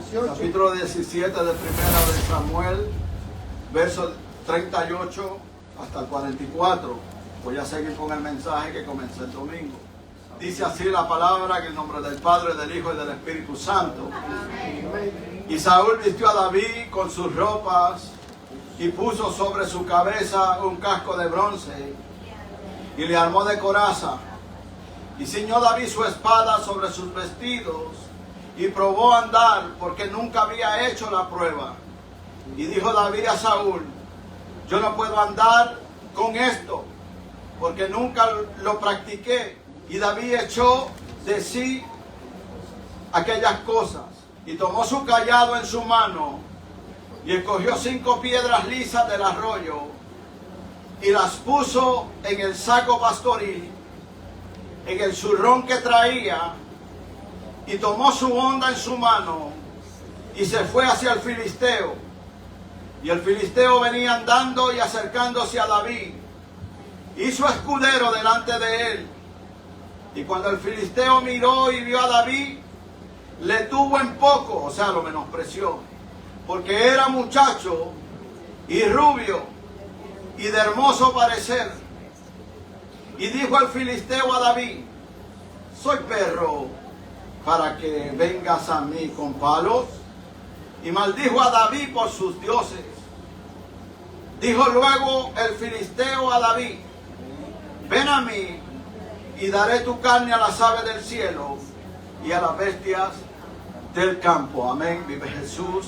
Capítulo 17 de Primera de Samuel, versos 38 hasta el 44. Voy a seguir con el mensaje que comencé el domingo. Dice así la palabra, en el nombre del Padre, del Hijo y del Espíritu Santo. Y Saúl vistió a David con sus ropas y puso sobre su cabeza un casco de bronce y le armó de coraza. Y ciñó David su espada sobre sus vestidos y probó a andar, porque nunca había hecho la prueba. Y dijo David a Saúl: yo no puedo andar con esto, porque nunca lo practiqué. Y David echó de sí aquellas cosas y tomó su cayado en su mano y escogió 5 piedras lisas del arroyo y las puso en el saco pastoril, en el zurrón que traía, y tomó su honda en su mano y se fue hacia el filisteo. Y el filisteo venía andando y acercándose a David, hizo escudero delante de él. Y cuando el filisteo miró y vio a David, le tuvo en poco, o sea, lo menospreció, porque era muchacho y rubio y de hermoso parecer. Y dijo el filisteo a David: soy perro para que vengas a mí con palos. Y maldijo a David por sus dioses. Dijo luego el filisteo a David: ven a mí y daré tu carne a las aves del cielo y a las bestias del campo. Amén. Vive Jesús.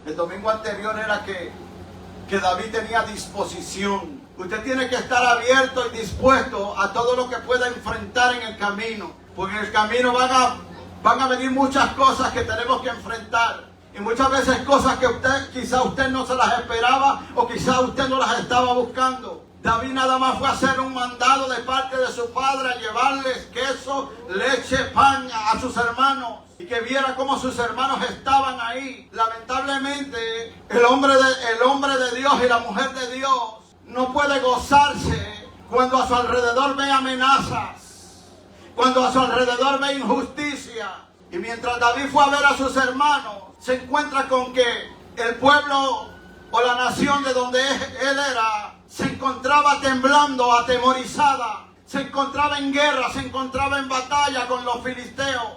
El domingo anterior era que David tenía disposición. Usted tiene que estar abierto y dispuesto a todo lo que pueda enfrentar en el camino. Porque en el camino van a venir muchas cosas que tenemos que enfrentar. Y muchas veces cosas que quizá usted no se las esperaba, o quizá usted no las estaba buscando. David nada más fue a hacer un mandado de parte de su padre a llevarles queso, leche, pan a sus hermanos, y que viera cómo sus hermanos estaban ahí. Lamentablemente, el hombre de Dios y la mujer de Dios no puede gozarse cuando a su alrededor ve amenazas, cuando a su alrededor ve injusticia. Y mientras David fue a ver a sus hermanos, se encuentra con que el pueblo o la nación de donde él era se encontraba temblando, atemorizada, se encontraba en guerra, se encontraba en batalla con los filisteos,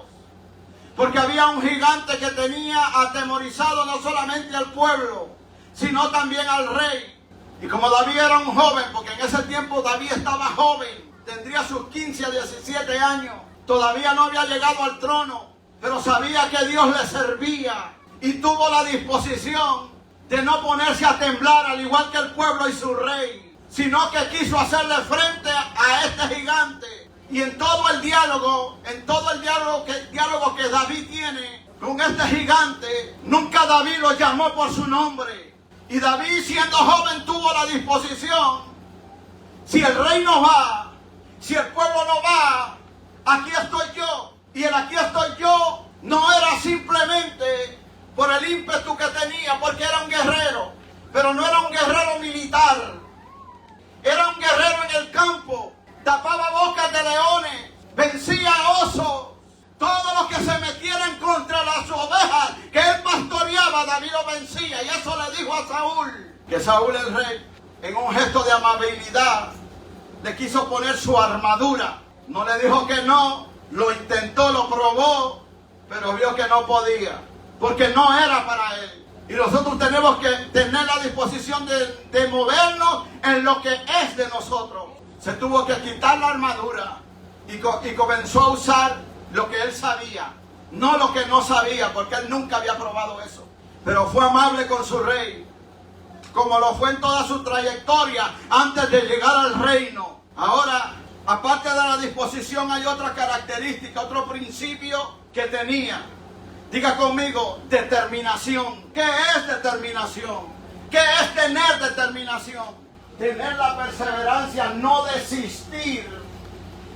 porque había un gigante que tenía atemorizado no solamente al pueblo, sino también al rey. Y como David era un joven, porque en ese tiempo David estaba joven, tendría sus 15 a 17 años, todavía no había llegado al trono, pero sabía que Dios le servía y tuvo la disposición de no ponerse a temblar al igual que el pueblo y su rey, sino que quiso hacerle frente a este gigante. Y en todo el diálogo que David tiene con este gigante, nunca David lo llamó por su nombre. Y David, siendo joven, tuvo la disposición: si el rey no va, si el pueblo no va, aquí estoy yo. Y el aquí estoy yo no era simplemente por el ímpetu que tenía, porque era un guerrero, pero no era un guerrero militar, era un guerrero en el campo, tapaba bocas de leones, vencía osos, todos los que se metieran contra las ovejas que él pastoreaba, David lo vencía. Y eso le dijo a Saúl, que Saúl el rey, en un gesto de amabilidad, le quiso poner su armadura. No le dijo que no, lo intentó, lo probó, pero vio que no podía, porque no era para él. Y nosotros tenemos que tener la disposición de movernos en lo que es de nosotros. Se tuvo que quitar la armadura y comenzó a usar lo que él sabía, no lo que no sabía, porque él nunca había probado eso. Pero fue amable con su rey, como lo fue en toda su trayectoria antes de llegar al reino. Ahora, aparte de la disposición, hay otra característica, otro principio que tenía. Diga conmigo: determinación. ¿Qué es determinación? ¿Qué es tener determinación? Tener la perseverancia, no desistir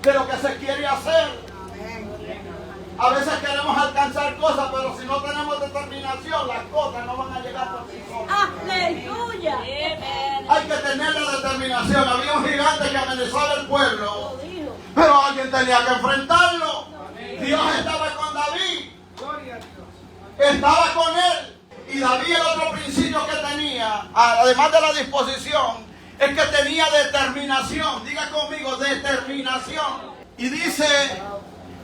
de lo que se quiere hacer. A veces queremos alcanzar cosas, pero si no tenemos determinación, las cosas no van a llegar por sí solas. ¡Aleluya! Hay que tener la determinación. Había un gigante que amenazaba el pueblo, pero alguien tenía que enfrentarlo. Dios estaba con David. estaba con él. Y David, el otro principio que tenía, además de la disposición, es que tenía determinación. Diga conmigo, determinación. Y dice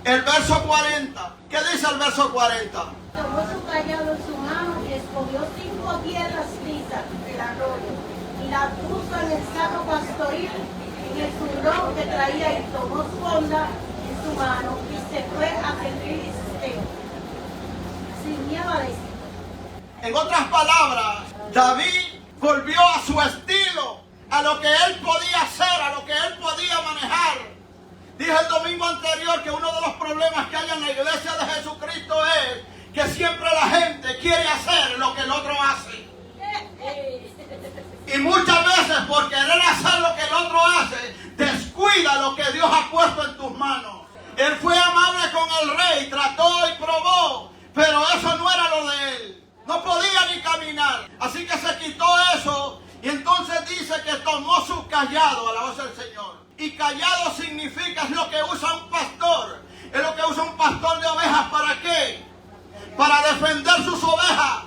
el verso 40. ¿Qué dice el verso 40? Tomó su callado en su mano y escogió 5 piedras lisas del arroyo y las puso en el saco pastoril en el zurrón que traía, y tomó su honda en su mano y se fue hacia el Filisteo sin miedo a decir. En otras palabras, David volvió a su estilo, a lo que él podía hacer, a lo que él podía manejar. Dije el domingo anterior que uno de los problemas que hay en la iglesia de Jesucristo es que siempre la gente quiere hacer lo que el otro hace. Y muchas veces por querer hacer lo que el otro hace, descuida lo que Dios ha puesto en tus manos. Él fue amable con el rey, trató y probó, pero eso no era lo de él. No podía ni caminar. Así que se quitó eso y entonces dice que tomó su callado, alabado el Señor. Y callado significa, es lo que usa un pastor. Es lo que usa un pastor de ovejas. ¿Para qué? Para defender sus ovejas.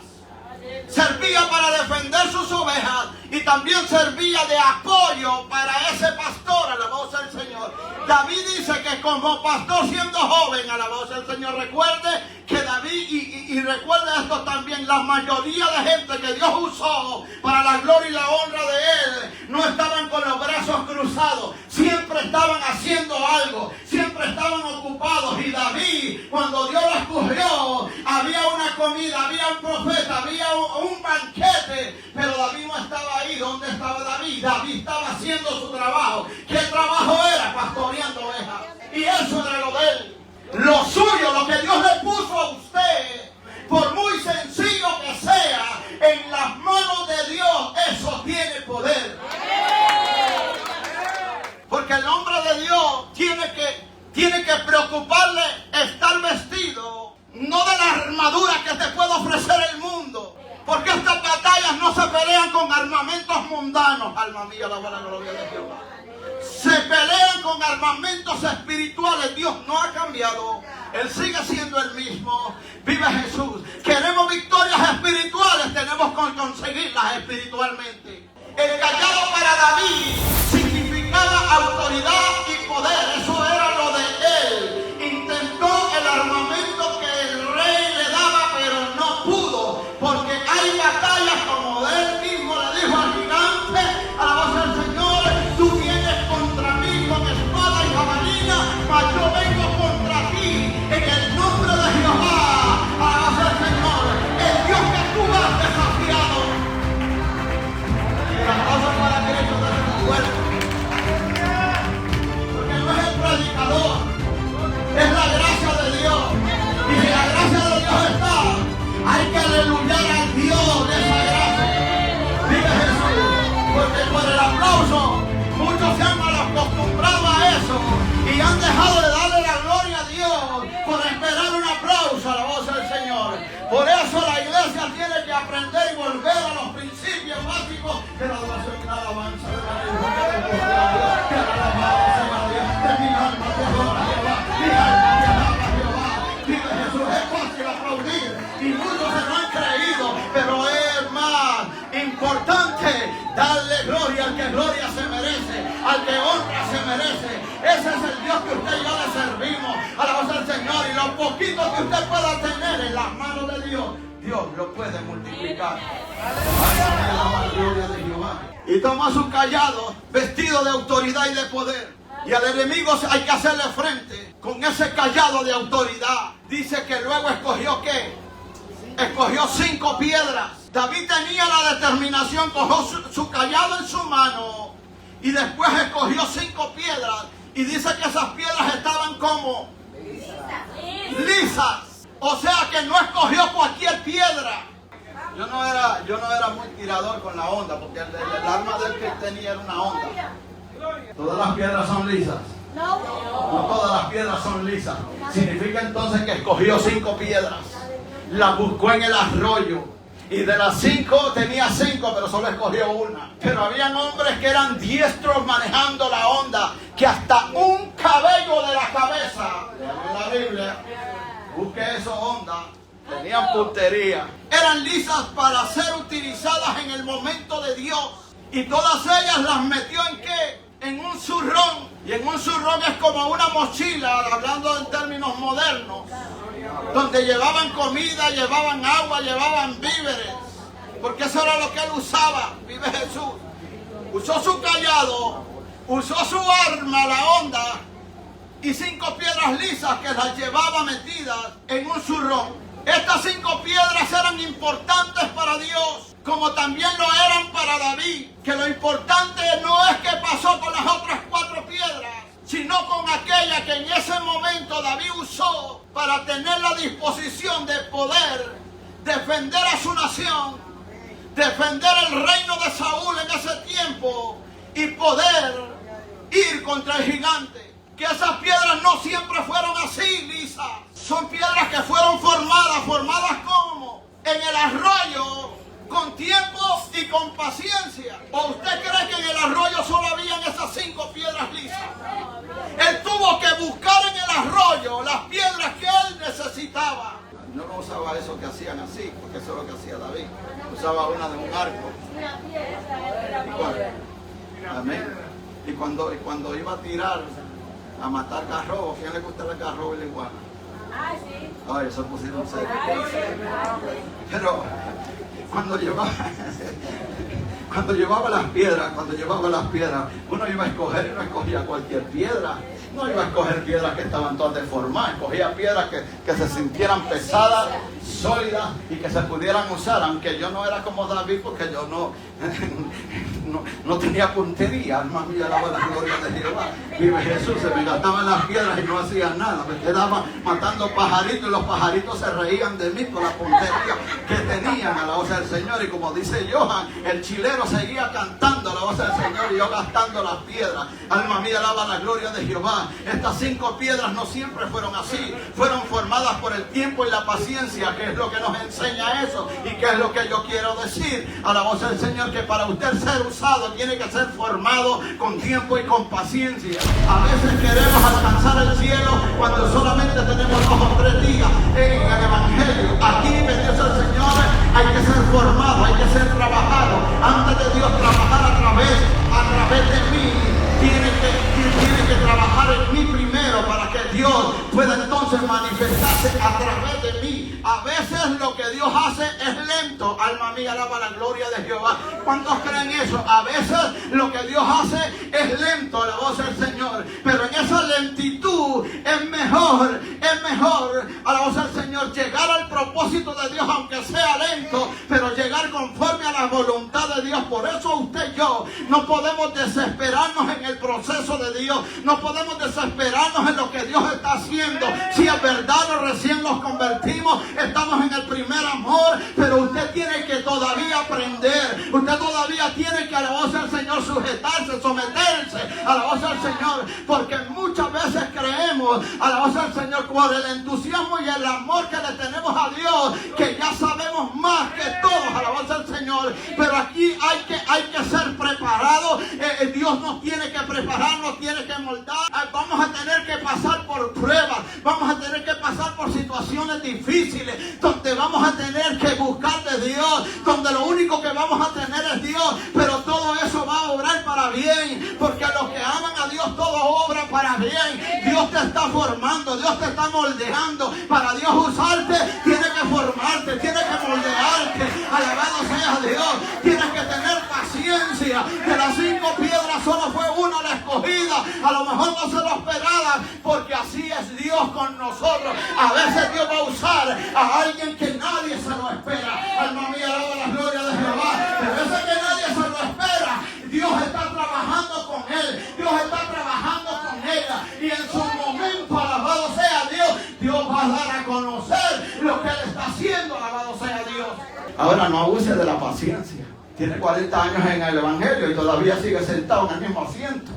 Servía para defender sus ovejas y también servía de apoyo para ese pastor, alabado sea el Señor. David dice que como pastor siendo joven, alabado sea el Señor, recuerde que David, y recuerde esto también, la mayoría de gente que Dios usó para la gloria y la honra de Él, no estaban con los brazos cruzados, siempre estaban haciendo algo, siempre estaban ocupados. Y David, cuando Dios lo escogió, había una comida, había un profeta, había un banquete, pero David no estaba ahí. ¿Dónde estaba David? David estaba haciendo su trabajo. ¿Qué trabajo era? Pastoreando ovejas. Y eso era lo de él. Lo suyo, lo que Dios le puso a usted, por muy sencillo que sea, en las manos de Dios, eso tiene poder. Porque el hombre de Dios tiene que preocuparle estar vestido, no de la armadura que te puede ofrecer el mundo. Porque estas batallas no se pelean con armamentos mundanos. Alma mía, la buena gloria de Jehová. Se pelean con armamentos espirituales. Dios no ha cambiado. Él sigue siendo el mismo. Vive Jesús. Queremos victorias espirituales, tenemos que conseguirlas espiritualmente. El callado para David significaba autoridad y poder. Eso era lo de él. Intentó el armamento que el rey le daba, pero no pudo. Porque hay batallas, como él mismo le dijo al gigante, alabado el Señor, tú vienes contra mí con espada y jabalina, mas yo vengo contra ti en el nombre de Jehová. Alabado el Señor, el Dios que tú has desafiado. El aplauso para Cristo de su cuerpo. Porque no es el predicador, es la gracia de Dios. Y si la gracia de Dios está, hay que aleluyar al Dios de esa gracia. Vive Jesús. Porque por el aplauso, muchos se han mal acostumbrado a eso y han dejado de darle la gloria a Dios por esperar un aplauso a la voz del Señor. Por eso la iglesia tiene que aprender y volver a los principios básicos de la adoración y la alabanza. Que la alabanza a Dios. De mi alma te adora Jehová. Mi alma te alaba Jehová. Vive Jesús. Es fácil aplaudir y muchos se lo han creído, pero es más importante darle gloria al que gloria se merece, al que honra se merece. Ese es el Dios que usted y yo le servimos. Alabamos al Señor, y lo poquito que usted pueda tener en las manos de Dios, Dios lo puede multiplicar. La gloria de Jehová. Y toma su callado, vestido de autoridad y de poder. Y al enemigo hay que hacerle frente con ese callado de autoridad. Dice que luego escogió ¿qué? Escogió 5 piedras. David tenía la determinación, cogió su callado en su mano y después escogió 5 piedras. Y dice que esas piedras estaban como lisas. O sea que no escogió cualquier piedra. Yo no era muy tirador con la onda, porque el arma del que tenía era una onda. ¿Todas las piedras son lisas? No todas las piedras son lisas. Significa entonces que escogió 5 piedras. Las buscó en el arroyo. Y de las 5 tenía 5, pero solo escogió una. Pero habían hombres que eran diestros manejando la onda, que hasta un cabello de la cabeza, en la Biblia, busque eso, onda, Tenían puntería. Eran lisas para ser utilizadas en el momento de Dios. Y todas ellas las metió ¿en qué? En un zurrón. Y en un zurrón es como una mochila, hablando en términos modernos, donde llevaban comida, llevaban agua, llevaban víveres. Porque eso era lo que él usaba. Vive Jesús. Usó su callado, usó su arma, la honda, y 5 piedras lisas que las llevaba metidas en un zurrón. Estas 5 piedras eran importantes para Dios, como también lo eran para David. Que lo importante no es qué pasó con las otras 4 piedras, sino con aquella que en ese momento David usó para tener la disposición de poder defender a su nación, defender el reino de Saúl en ese tiempo y poder ir contra el gigante. Que esas piedras no siempre fueron así, lisas. Son piedras que fueron formadas ¿cómo? En el arroyo, con tiempo y con paciencia. ¿O usted cree que en el arroyo solo habían esas 5 piedras lisas? Él tuvo que buscar en el arroyo las piedras que él necesitaba. No usaba eso que hacían así, porque eso es lo que hacía David. Usaba una de un arco. Amén. Y cuando iba a tirar, a matar garrobos, ¿quién le gusta el garrobo y la iguana? Ah, sí. Ay, eso pusieron serio. Pero cuando llevaba las piedras, uno iba a escoger y no escogía cualquier piedra. No iba a escoger piedras que estaban todas deformadas, escogía piedras que se sintieran pesadas, sólidas y que se pudieran usar. Aunque yo no era como David, porque yo no tenía puntería. Alma mía, alaba la gloria de Jehová. Vive Jesús, se me gastaban las piedras y no hacía nada. Me quedaba matando pajaritos y los pajaritos se reían de mí por la puntería que tenían. A la voz del Señor. Y como dice Johan, el chilero seguía cantando a la voz del Señor y yo gastando las piedras. Alma mía, alaba la gloria de Jehová. Estas 5 piedras no siempre fueron así. Fueron formadas por el tiempo y la paciencia, que es lo que nos enseña eso. Y que es lo que yo quiero decir a la voz del Señor, que para usted ser usado tiene que ser formado con tiempo y con paciencia. A veces queremos alcanzar el cielo cuando solamente tenemos 2 o 3 días en el Evangelio. Aquí, bendito sea el Señor, hay que ser formado, hay que ser trabajado. Antes de Dios trabajar a través de mí, tiene que trabajar en mí primero para que Dios pueda entonces manifestarse a través de mí. A veces lo que Dios hace es lento. Alma mía, alaba la gloria de Jehová. ¿Cuántos creen eso? A veces lo que Dios hace es lento, la voz del Señor. Pero en esa lentitud es mejor, a la voz del Señor, llegar al propósito de Dios, aunque sea lento, pero llegar conforme a la voluntad de Dios. Por eso usted y yo no podemos desesperarnos en el proceso de Dios. No podemos desesperarnos en lo que Dios está haciendo. Si es verdad o recién nos convertimos, estamos en el primer amor, pero usted tiene que todavía aprender. Usted todavía tiene que a la voz del Señor sujetarse, someterse a la voz del Señor, porque muchas veces creemos a la voz del Señor por el entusiasmo y el amor que le tenemos a Dios, que ya sabemos más que todos a la voz del Señor. Pero aquí hay que ser preparados. Dios nos tiene que preparar, nos tiene que moldar. Vamos a tener que pasar por pruebas, vamos a tener que pasar por situaciones difíciles, donde vamos a tener que buscar de Dios, donde lo único que vamos a tener es Dios. Pero todo eso va a obrar para bien, porque a los que aman a Dios todo obra para bien. Dios te está formando, Dios te está moldeando. Para Dios usarte, tiene que formarte, tiene que moldearte. Alabado sea Dios. Tienes que tener paciencia. De las 5 piedras solo fue una la escogida. A lo mejor no se lo esperaban, porque así es Dios con nosotros. A veces Dios va a usar a alguien que nadie se lo espera. Alma mía, alaba la gloria de Jehová. Pero ese que nadie se lo espera, Dios está trabajando con él, Dios está trabajando con ella, y en su momento, alabado sea Dios, Dios va a dar a conocer lo que él está haciendo. Alabado sea Dios. Ahora, no abuse de la paciencia. Tiene 40 años en el Evangelio y todavía sigue sentado en el mismo asiento.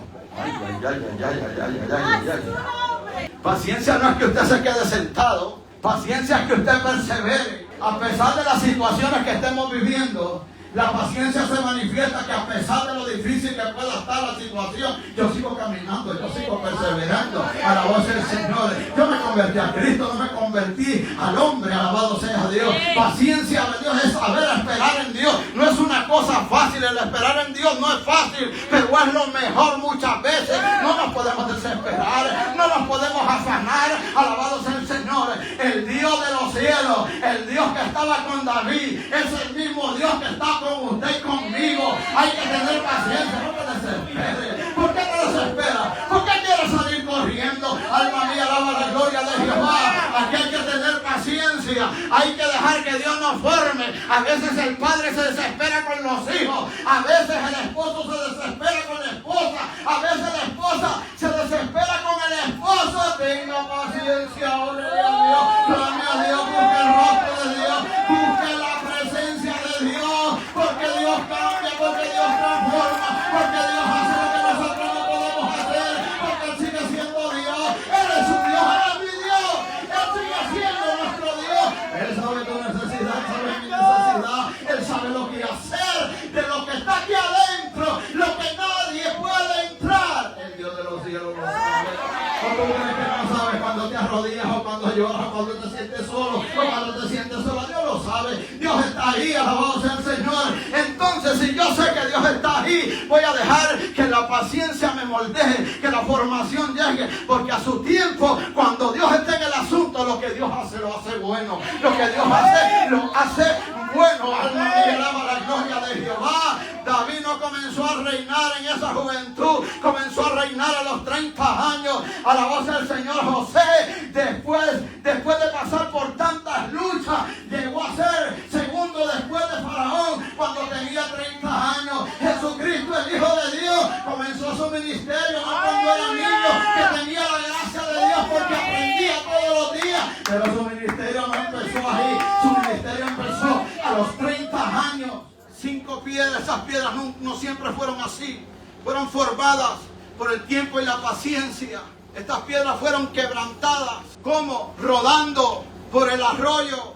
Paciencia no es que usted se quede sentado. Paciencia es que usted persevere. A pesar de las situaciones que estemos viviendo, La paciencia se manifiesta que a pesar de lo difícil que pueda estar la situación, yo sigo caminando, yo sigo perseverando. Alabado sea el Señor. Yo me convertí a Cristo, no me convertí al hombre. Alabado sea Dios. Paciencia de Dios es saber esperar en Dios. No es una cosa fácil, el esperar en Dios no es fácil, pero es lo mejor muchas veces. No nos podemos desesperar, no nos podemos afanar. Alabado sea el Señor. El Dios de los cielos, el Dios que estaba con David, es el mismo Dios que está con usted y conmigo. Hay que tener paciencia, no te desesperes. ¿Por qué te desesperas? ¿Por qué quieres salir corriendo? Alma mía, alaba la gloria de Jehová. Aquí hay que tener paciencia. Hay que dejar que Dios nos forme. A veces el padre se desespera con los hijos. A veces el esposo se desespera con la esposa. A veces la esposa se desespera con el esposo. Tenga paciencia, ore a Dios. Clame a Dios, busque el rostro de Dios. Busque la presencia de Dios. Porque Dios cambia, porque Dios transforma, porque Dios hace lo que nosotros no podemos hacer. Porque Él sigue siendo Dios. Él es su Dios, Él es mi Dios. Él sigue siendo nuestro Dios. Él sabe tu necesidad, Él sabe mi necesidad. Él sabe lo que hacer de lo que está aquí adentro, lo que nadie puede entrar. El Dios de los cielos lo sabe. Cuando tú crees que no sabes, cuando te arrodillas o cuando lloras, o cuando te sientes solo o cuando te sientes sola, Dios lo sabe. Dios está ahí, alabado sea el Señor. Entonces, si yo sé que Dios está ahí, voy a dejar que la paciencia me moldee, que la formación llegue, porque a su tiempo, cuando Dios esté en el asunto, lo que Dios hace, lo hace bueno. Lo que Dios hace, lo hace bueno. Alma mía, alaba la gloria de Jehová. David no comenzó a reinar en esa juventud, comenzó a reinar a los 30 años. Alabado sea el Señor. José, después de pasar por tantas luchas, llegó a ser segundo después de Faraón cuando tenía 30 años. Jesucristo, el Hijo de Dios, comenzó su ministerio no cuando era niño, que tenía la gracia de Dios porque aprendía todos los días, pero su ministerio no empezó ahí. Su ministerio empezó a los 30 años. 5 piedras, esas piedras no siempre fueron así, fueron formadas por el tiempo y la paciencia. Estas piedras fueron quebrantadas, como rodando por el arroyo,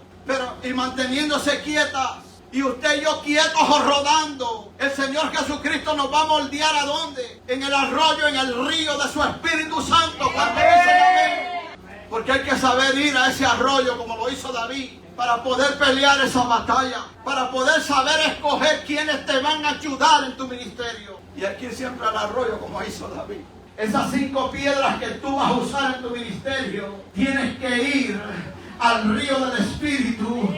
y manteniéndose quietas. Y usted y yo quietos o rodando. El Señor Jesucristo nos va a moldear ¿a dónde? En el arroyo, en el río de su Espíritu Santo. ¿Cuánto dicen amén? Porque hay que saber ir a ese arroyo como lo hizo David, para poder pelear esa batalla, para poder saber escoger quiénes te van a ayudar en tu ministerio. Y hay que ir siempre al arroyo como hizo David. Esas 5 piedras que tú vas a usar en tu ministerio, tienes que ir al río del Espíritu.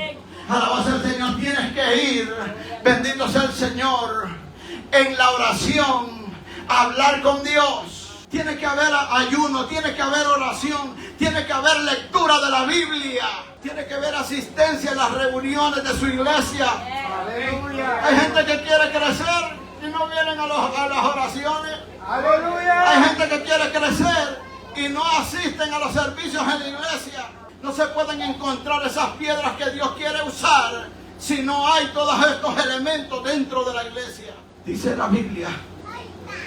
Alabado sea el Señor. Tienes que ir, bendito sea el Señor, en la oración, a hablar con Dios. Tiene que haber ayuno, tiene que haber oración, tiene que haber lectura de la Biblia, tiene que haber asistencia en las reuniones de su iglesia. Aleluya. Hay gente que quiere crecer y no vienen a las oraciones. Aleluya. Hay gente que quiere crecer y no asisten a los servicios en la iglesia. No se pueden encontrar esas piedras que Dios quiere usar si no hay todos estos elementos dentro de la iglesia. Dice la Biblia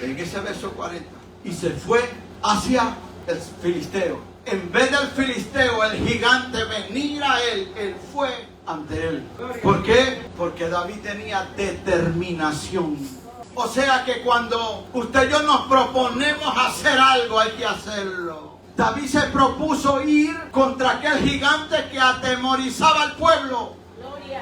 en ese verso 40: y se fue hacia el filisteo. En vez del filisteo, el gigante, venir a él fue ante él. ¿Por qué? Porque David tenía determinación. O sea que cuando usted y yo nos proponemos hacer algo, hay que hacerlo. David se propuso ir contra aquel gigante que atemorizaba al pueblo.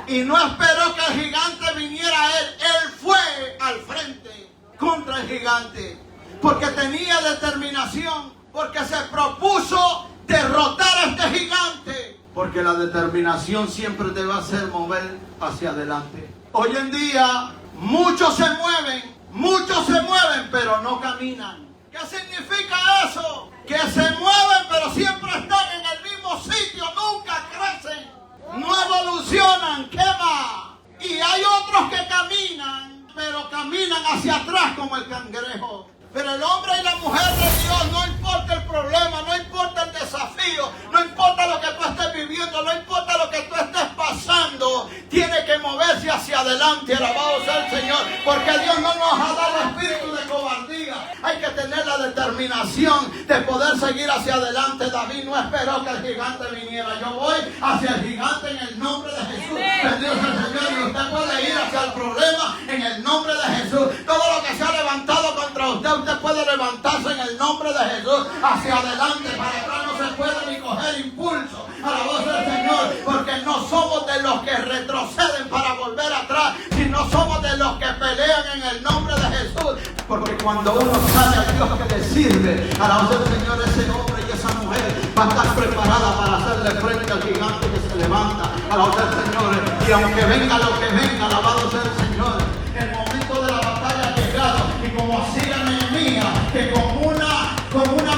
Y no esperó que el gigante viniera a él. Él fue al frente contra el gigante, porque tenía determinación, porque se propuso derrotar a este gigante. Porque la determinación siempre te va a hacer mover hacia adelante. Hoy en día muchos se mueven, pero no caminan. ¿Qué significa eso? Que se mueven, pero siempre están en el mismo sitio, nunca crecen, no evolucionan. ¿Qué más? Y hay otros que caminan, pero caminan hacia atrás como el cangrejo. Pero el hombre y la mujer de Dios, no importa el problema, no importa el desafío, no importa lo que tú estés viviendo, no importa lo que tú estés pasando, tiene que moverse hacia adelante. Alabado sea el Señor, porque Dios no nos ha dado espíritu de cobardía. Hay que tener la determinación de poder seguir hacia adelante. David no esperó que el gigante viniera. Yo voy hacia el gigante en el nombre de Jesús. Bendito sea el Señor. Y usted puede ir hacia sea el problema, en el nombre de Jesús. Todo lo que se ha levantado contra usted, usted puede levantarse en el nombre de Jesús hacia adelante. Para atrás no se puede ni coger impulso. A la voz del Señor, porque no somos de los que retroceden para volver atrás, sino somos de los que pelean en el nombre de Jesús. Porque cuando uno sabe al Dios que le sirve, a la voz del Señor, ese hombre y esa mujer va a estar preparada para hacerle frente al gigante que se levanta. A la voz del Señor, y aunque venga lo que venga, alabado sea el Señor, el momento de la batalla ha llegado. Y como hacía Nehemías, que con una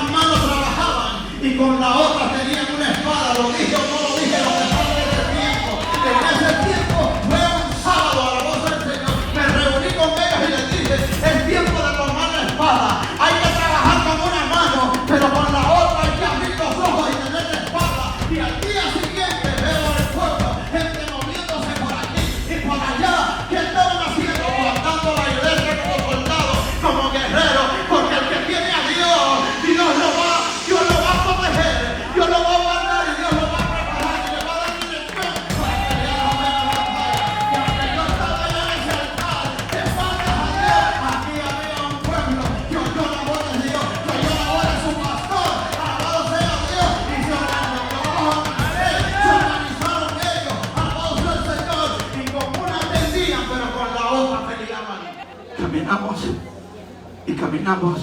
mano trabajaban y con la otra tenían una espada. Lo dije o no lo dije, lo que pasa en ese tiempo. En ese tiempo fue un sábado, a la voz del Señor. Me reuní con ellos y les dije, es tiempo de tomar la espada. Hay que trabajar con una mano, pero con la otra hay que abrir los ojos y tener la espada. Y al día siguiente veo en el pueblo gente moviéndose por aquí y por allá. ¿Qué estaban haciendo? Guardando la iglesia como soldados, como guerreros. Porque el que tiene a Dios, Dios lo va a proteger, Dios lo va a guardar y Dios lo va a preparar y le va a dar dirección para que le haga buena batalla. Y aunque yo estaba allá en ese altar, de espaldas a Dios, aquí había un pueblo que oyó la voz de Dios, que oyó la voz de su pastor, alabado sea Dios, y se organizaron ellos, alabado sea el Señor, y con una tendían, pero con la otra peleaban. Caminamos y caminamos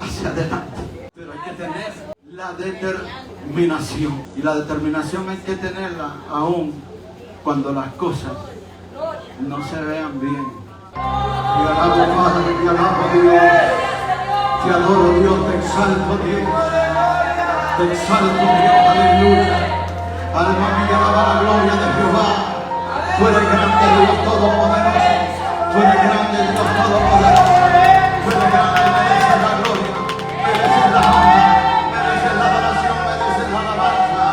hacia adelante. Pero hay que tener la determinación. Y la determinación hay que tenerla aún cuando las cosas no se vean bien. Te alabo, Padre, te alabo, Dios. Te adoro, Dios, te exalto, Dios. Te exalto, Dios, aleluya. Alma mía, alaba la gloria de Jehová. Tú eres grande, Dios todopoderoso. Tú eres grande, Dios todopoderoso. Tú eres grande, mereces la gloria, mereces la honra, mereces la adoración, mereces la alabanza.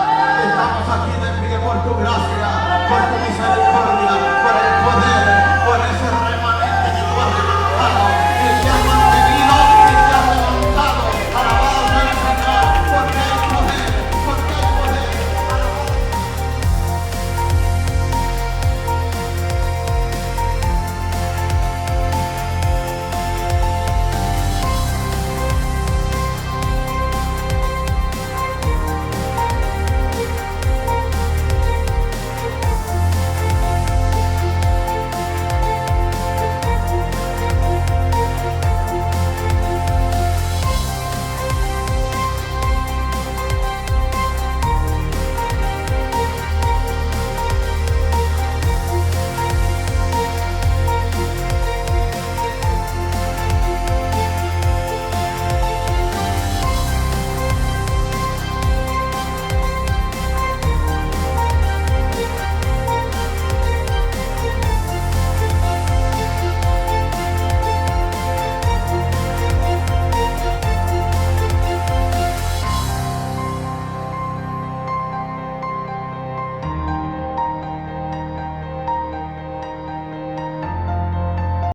Estamos aquí de pie por tu gracia, por tu misericordia, por el poder, por ese remanente que tú has levantado, el que has mantenido y que has levantado. Alabado sea el Señor, porque hay poder, porque hay poder.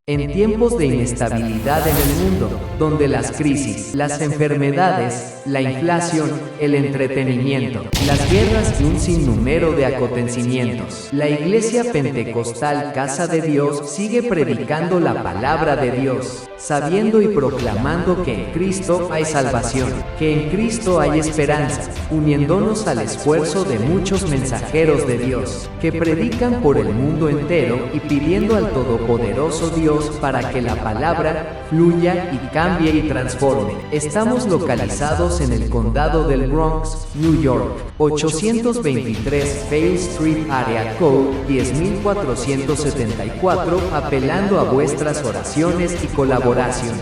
En tiempos de inestabilidad en el mundo, donde las crisis, las enfermedades, la inflación, el entretenimiento, las guerras y un sinnúmero de acontecimientos, la Iglesia Pentecostal Casa de Dios sigue predicando la palabra de Dios, sabiendo y proclamando que en Cristo hay salvación, que en Cristo hay esperanza, uniéndonos al esfuerzo de muchos mensajeros de Dios, que predican por el mundo entero y pidiendo al Todopoderoso Dios para que la palabra fluya y cambie y transforme. Estamos localizados en el condado del Bronx, New York, 823 Fair Street, Area Code 10474, apelando a vuestras oraciones y colaboración.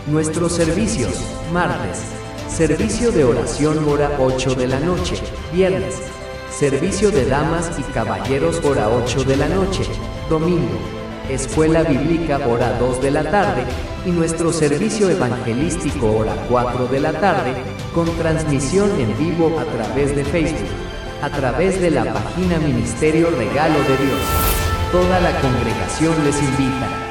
Nuestros servicios: martes, servicio de oración hora 8 de la noche, viernes, servicio de damas y caballeros hora 8 de la noche, domingo, escuela bíblica hora 2 de la tarde, y nuestro servicio evangelístico hora 4 de la tarde, con transmisión en vivo a través de Facebook, a través de la página Ministerio Regalo de Dios. Toda la congregación les invita.